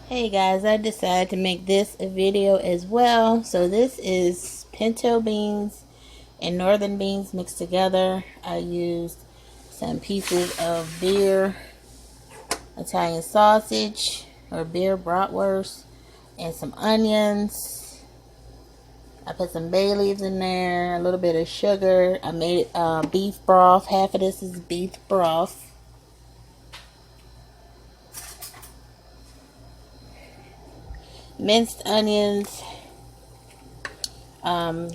Hey guys, I decided to make this a video as well. So this is pinto beans and northern beans mixed together. I used some pieces of beer Italian sausage or beer bratwurst and some onions. I put some bay leaves in there, a little bit of sugar. I made beef broth. Half of this is beef broth. Minced onions. I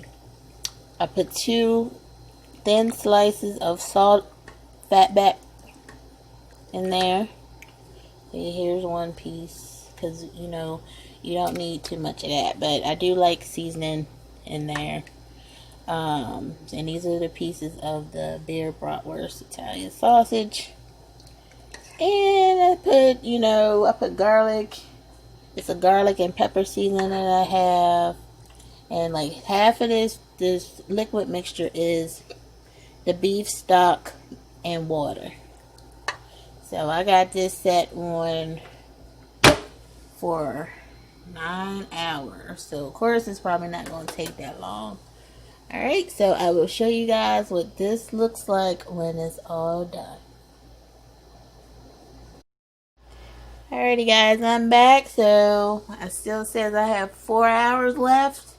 put 2 thin slices of salt fatback in there. Here's one piece because you don't need too much of that, but I do like seasoning in there. And these are the pieces of the beer bratwurst Italian sausage. And I put garlic. It's a garlic and pepper seasoning that I have. And like half of this liquid mixture is the beef stock and water. So I got this set on for 9 hours. So of course it's probably not going to take that long. Alright, so I will show you guys what this looks like when it's all done. Alrighty guys, I'm back. So it still says I have 4 hours left.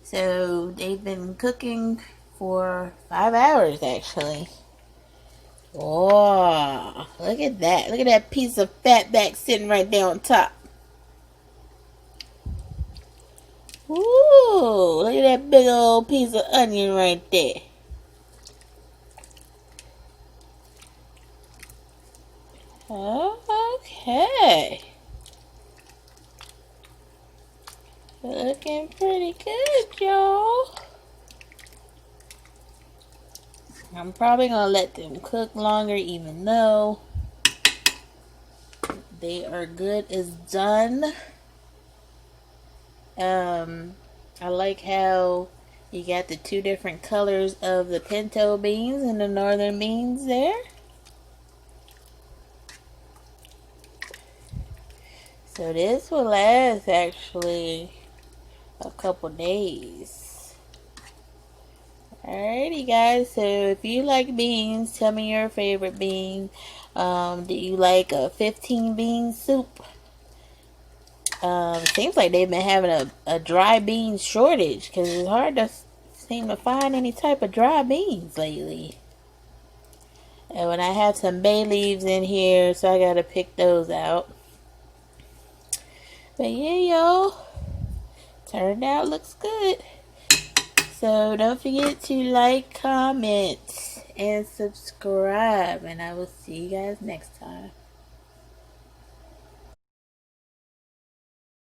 So they've been cooking for 5 hours actually. Oh, look at that. Look at that piece of fatback sitting right there on top. Ooh, look at that big old piece of onion right there. Okay. Looking pretty good, y'all. I'm probably going to let them cook longer even though they are good as done. I like how you got the 2 different colors of the pinto beans and the northern beans there. So this will last actually a couple days. Alrighty guys, so if you like beans, tell me your favorite bean. Do you like a 15 bean soup? Seems like they've been having a dry bean shortage because it's hard to seem to find any type of dry beans lately. And when I have some bay leaves in here, so I gotta pick those out. But yeah, y'all, turned out looks good. So don't forget to like, comment, and subscribe. And I will see you guys next time.